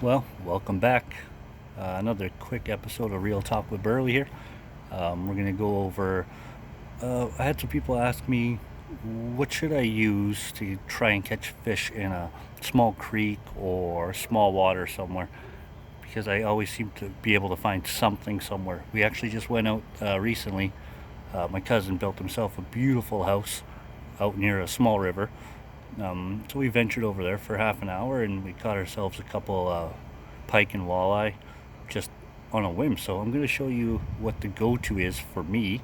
Well, welcome back. Another quick episode of Real Talk with Burley here. We're going to go over. I had some people ask me, what should I use to try and catch fish in a small creek or small water somewhere? Because I always seem to be able to find something somewhere. We actually just went out recently. My cousin built himself a beautiful house out near a small river. So we ventured over there for half an hour and we caught ourselves a couple pike and walleye just on a whim. So I'm going to show you what the go-to is for me.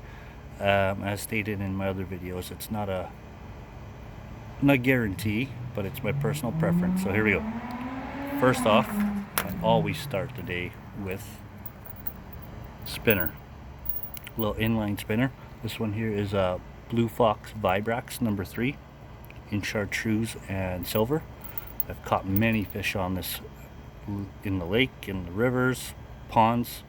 As stated in my other videos, it's not a guarantee, but it's my personal preference. So here we go. First off, I always start the day with spinner, a little inline spinner. This one here is a Blue Fox Vibrax number 3 in chartreuse and silver. I've caught many fish on this in the lake, in the rivers, ponds,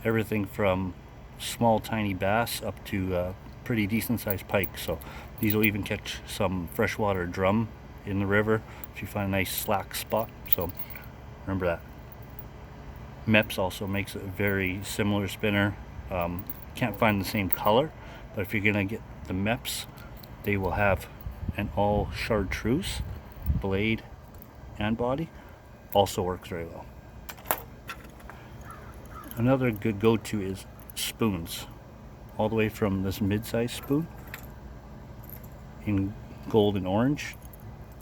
everything from small tiny bass up to pretty decent sized pike. So these will even catch some freshwater drum in the river if you find a nice slack spot. So remember that. Mepps also makes a very similar spinner. Can't find the same color, but if you're gonna get the Mepps, they will have an all chartreuse blade and body. Also works very well. Another good go-to is spoons, all the way from this mid-sized spoon in gold and orange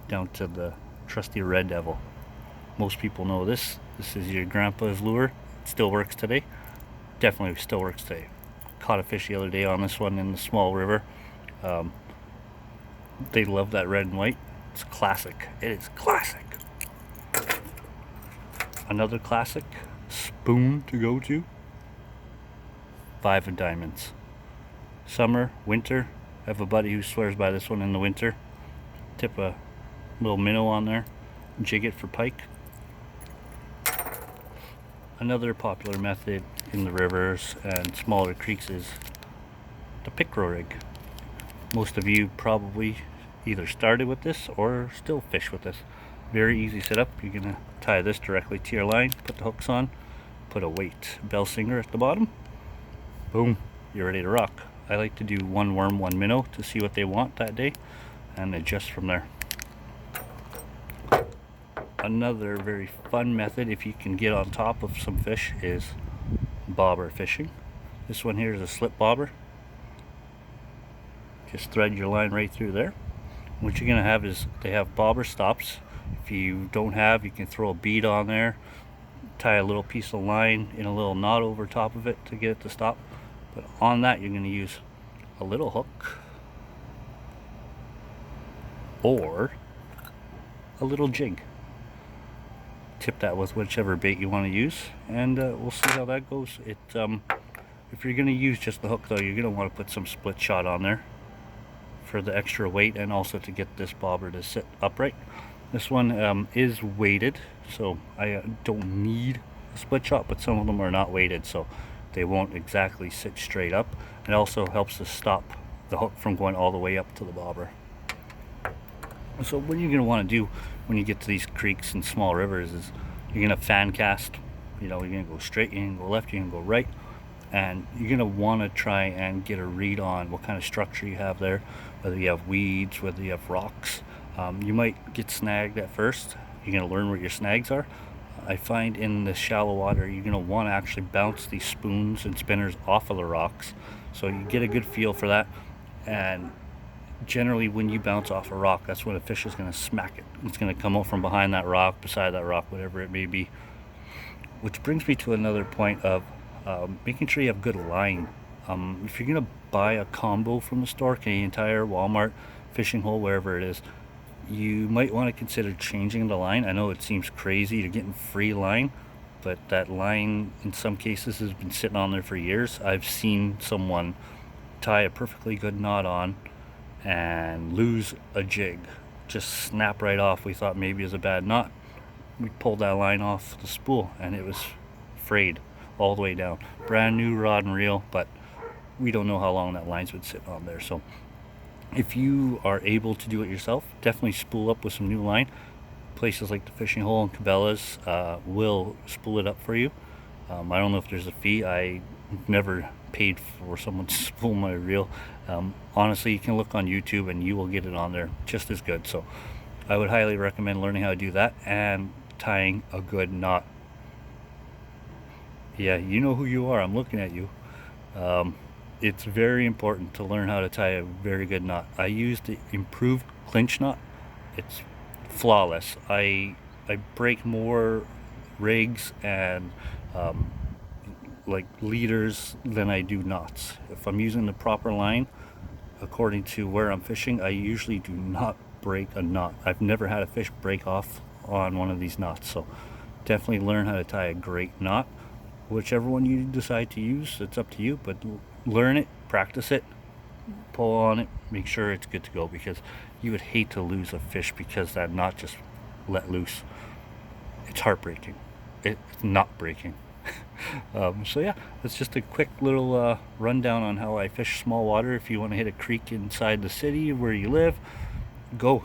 down to the trusty Red Devil. Most people know this. This is your grandpa's lure. It still works today. Definitely still works today. Caught a fish the other day on this one in the small river. They love that red and white. It's classic. It is classic. Another classic spoon to go to, 5 of Diamonds. Summer, winter. I have a buddy who swears by this one in the winter. Tip a little minnow on there, jig it for pike. Another popular method in the rivers and smaller creeks is the pickerel rig. Most of you probably either started with this or still fish with this. Very easy setup. You're gonna tie this directly to your line, put the hooks on, put a weight bell singer at the bottom. Boom, you're ready to rock. I like to do one worm, one minnow to see what they want that day and adjust from there. Another very fun method, if you can get on top of some fish, is bobber fishing. This one here is a slip bobber. Just thread your line right through there. What you're gonna have is they have bobber stops. If you don't have, you can throw a bead on there, tie a little piece of line in a little knot over top of it to get it to stop. But on that, you're gonna use a little hook or a little jig. Tip that with whichever bait you want to use, and we'll see how that goes. If you're gonna use just the hook though, you're gonna want to put some split shot on there for the extra weight and also to get this bobber to sit upright. This one is weighted, so I don't need a split shot, but some of them are not weighted, so they won't exactly sit straight up. It also helps to stop the hook from going all the way up to the bobber. So what you're going to want to do when you get to these creeks and small rivers is you're going to fan cast. You're going to go straight, you're going to go left, you're going to go right, and you're going to want to try and get a read on what kind of structure you have there, whether you have weeds, whether you have rocks. You might get snagged at first. You're going to learn where your snags are. I find in the shallow water, you're going to want to actually bounce these spoons and spinners off of the rocks, so you get a good feel for that. And generally when you bounce off a rock, that's when a fish is going to smack it. It's going to come out from behind that rock, beside that rock, whatever it may be. Which brings me to another point of making sure you have good line. If you're going to buy a combo from the store, Canadian Tire, Walmart, fishing hole, wherever it is, you might want to consider changing the line. I know it seems crazy, you're getting free line, but that line in some cases has been sitting on there for years. I've seen someone tie a perfectly good knot on and lose a jig, just snap right off. We thought maybe it was a bad knot. We pulled that line off the spool and it was frayed all the way down. Brand new rod and reel, but we don't know how long that line's been sitting on there. So if you are able to do it yourself, definitely spool up with some new line, places like the Fishing Hole and Cabela's will spool it up for you. I don't know if there's a fee. I never paid for someone to spool my reel. Honestly, you can look on YouTube and you will get it on there just as good. So I would highly recommend learning how to do that and tying a good knot. Yeah, you know who you are. I'm looking at you. It's very important to learn how to tie a very good knot. I use the improved clinch knot. It's flawless. I break more rigs and like leaders than I do knots. If I'm using the proper line according to where I'm fishing, I usually do not break a knot. I've never had a fish break off on one of these knots. So definitely learn how to tie a great knot. Whichever one you decide to use, it's up to you, but learn it, practice it, pull on it, make sure it's good to go, because you would hate to lose a fish because that knot just let loose. It's heartbreaking. It's not breaking. So yeah, that's just a quick little rundown on how I fish small water. If you want to hit a creek inside the city where you live, go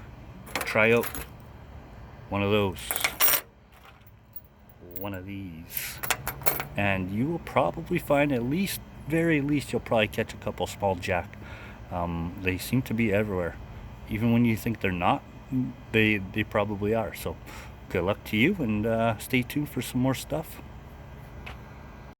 try out one of those, one of these, and you will probably find, at least, very least, you'll probably catch a couple small jack. They seem to be everywhere. Even when you think they're not, they probably are. So good luck to you, and stay tuned for some more stuff.